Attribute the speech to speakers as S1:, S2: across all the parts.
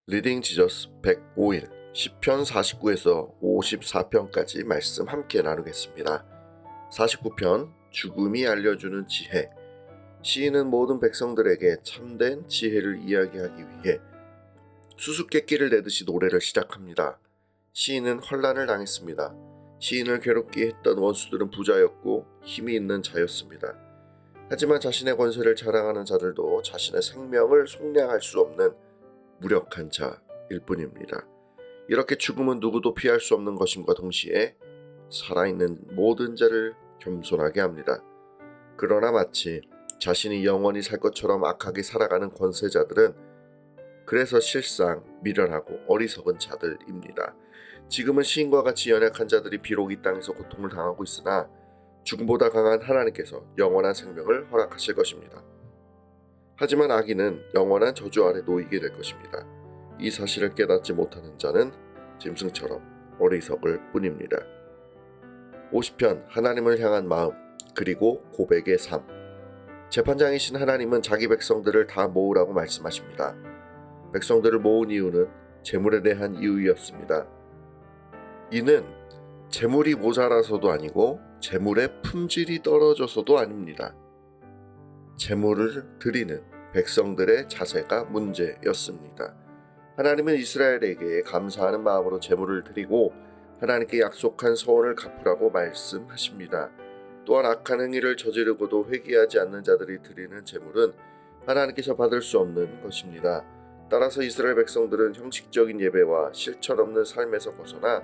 S1: 리딩 지저스 105일 시편 49에서 54편까지 말씀 함께 나누겠습니다. 49편 죽음이 알려주는 지혜. 시인은 모든 백성들에게 참된 지혜를 이야기하기 위해 수수께끼를 내듯이 노래를 시작합니다. 시인은 환난을 당했습니다. 시인을 괴롭게 했던 원수들은 부자였고 힘이 있는 자였습니다. 하지만 자신의 권세를 자랑하는 자들도 자신의 생명을 속량할 수 없는 무력한 자일 뿐입니다. 이렇게 죽음은 누구도 피할 수 없는 것임과 동시에 살아있는 모든 자를 겸손하게 합니다. 그러나 마치 자신이 영원히 살 것처럼 악하게 살아가는 권세자들은 그래서 실상 미련하고 어리석은 자들입니다. 지금은 시인과 같이 연약한 자들이 비록 이 땅에서 고통을 당하고 있으나 죽음보다 강한 하나님께서 영원한 생명을 허락하실 것입니다. 하지만 악인은 영원한 저주 아래 놓이게 될 것입니다. 이 사실을 깨닫지 못하는 자는 짐승처럼 어리석을 뿐입니다. 50편 하나님을 향한 마음 그리고 고백의 삶. 재판장이신 하나님은 자기 백성들을 다 모으라고 말씀하십니다. 백성들을 모은 이유는 재물에 대한 이유였습니다. 이는 재물이 모자라서도 아니고 재물의 품질이 떨어져서도 아닙니다. 재물을 드리는 백성들의 자세가 문제였습니다. 하나님은 이스라엘에게 감사하는 마음으로 재물을 드리고 하나님께 약속한 서원을 갚으라고 말씀하십니다. 또한 악한 행위를 저지르고도 회개하지 않는 자들이 드리는 재물은 하나님께서 받을 수 없는 것입니다. 따라서 이스라엘 백성들은 형식적인 예배와 실천 없는 삶에서 벗어나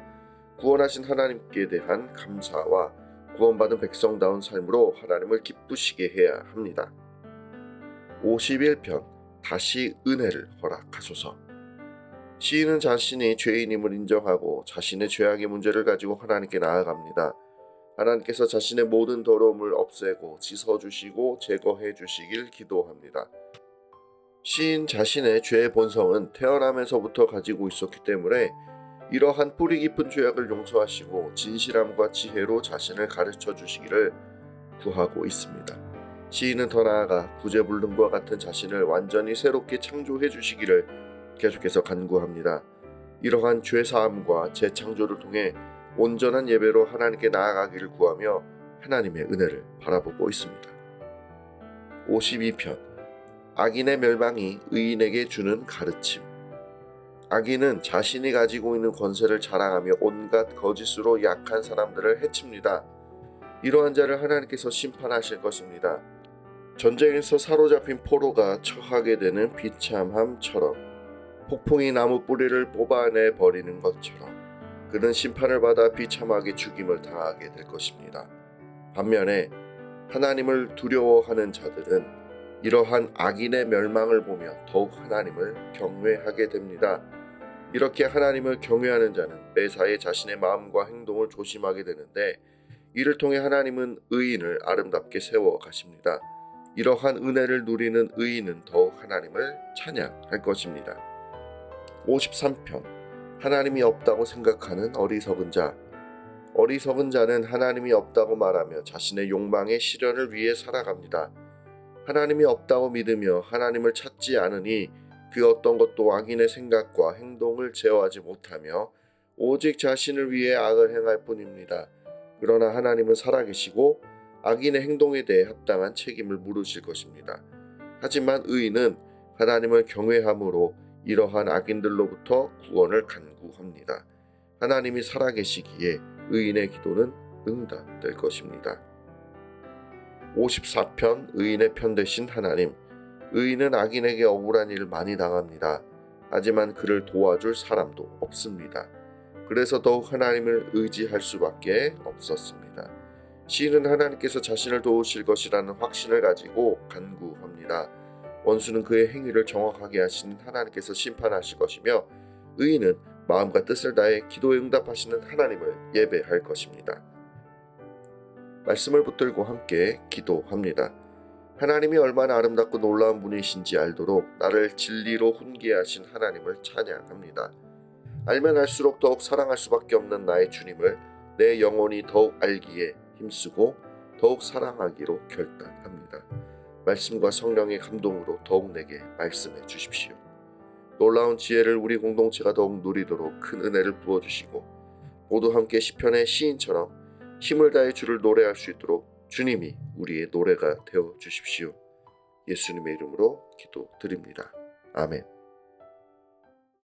S1: 구원하신 하나님께 대한 감사와 구원받은 백성다운 삶으로 하나님을 기쁘시게 해야 합니다. 51편 다시 은혜를 허락하소서. 시인은 자신이 죄인임을 인정하고 자신의 죄악의 문제를 가지고 하나님께 나아갑니다. 하나님께서 자신의 모든 더러움을 없애고 씻어주시고 제거해 주시길 기도합니다. 시인 자신의 죄의 본성은 태어나면서부터 가지고 있었기 때문에 이러한 뿌리 깊은 죄악을 용서하시고 진실함과 지혜로 자신을 가르쳐 주시기를 구하고 있습니다. 시인은 더 나아가 구제불능과 같은 자신을 완전히 새롭게 창조해 주시기를 계속해서 간구합니다. 이러한 죄사함과 재창조를 통해 온전한 예배로 하나님께 나아가기를 구하며 하나님의 은혜를 바라보고 있습니다. 52편 악인의 멸망이 의인에게 주는 가르침. 악인은 자신이 가지고 있는 권세를 자랑하며 온갖 거짓으로 약한 사람들을 해칩니다. 이러한 자를 하나님께서 심판하실 것입니다. 전쟁에서 사로잡힌 포로가 처하게 되는 비참함처럼 폭풍이 나무 뿌리를 뽑아내 버리는 것처럼 그는 심판을 받아 비참하게 죽임을 당하게 될 것입니다. 반면에 하나님을 두려워하는 자들은 이러한 악인의 멸망을 보며 더욱 하나님을 경외하게 됩니다. 이렇게 하나님을 경외하는 자는 매사에 자신의 마음과 행동을 조심하게 되는데 이를 통해 하나님은 의인을 아름답게 세워 가십니다. 이러한 은혜를 누리는 의인은 더욱 하나님을 찬양할 것입니다. 53편 하나님이 없다고 생각하는 어리석은 자. 어리석은 자는 하나님이 없다고 말하며 자신의 욕망의 실현을 위해 살아갑니다. 하나님이 없다고 믿으며 하나님을 찾지 않으니 그 어떤 것도 악인의 생각과 행동을 제어하지 못하며 오직 자신을 위해 악을 행할 뿐입니다. 그러나 하나님은 살아계시고 악인의 행동에 대해 합당한 책임을 물으실 것입니다. 하지만 의인은 하나님을 경외함으로 이러한 악인들로부터 구원을 간구합니다. 하나님이 살아계시기에 의인의 기도는 응답될 것입니다. 54편 의인의 편 되신 하나님. 의인은 악인에게 억울한 일을 많이 당합니다. 하지만 그를 도와줄 사람도 없습니다. 그래서 더욱 하나님을 의지할 수밖에 없었습니다. 시인은 하나님께서 자신을 도우실 것이라는 확신을 가지고 간구합니다. 원수는 그의 행위를 정확하게 하시는 하나님께서 심판하실 것이며 의인은 마음과 뜻을 다해 기도에 응답하시는 하나님을 예배할 것입니다. 말씀을 붙들고 함께 기도합니다. 하나님이 얼마나 아름답고 놀라운 분이신지 알도록 나를 진리로 훈계하신 하나님을 찬양합니다. 알면 알수록 더욱 사랑할 수밖에 없는 나의 주님을 내 영혼이 더욱 알기에 힘쓰고 더욱 사랑하기로 결단합니다. 말씀과 성령의 감동으로 더욱 내게 말씀해 주십시오. 놀라운 지혜를 우리 공동체가 더욱 누리도록 큰 은혜를 부어주시고 모두 함께 시편의 시인처럼 힘을 다해 주를 노래할 수 있도록 주님이 우리의 노래가 되어 주십시오. 예수님의 이름으로 기도드립니다. 아멘.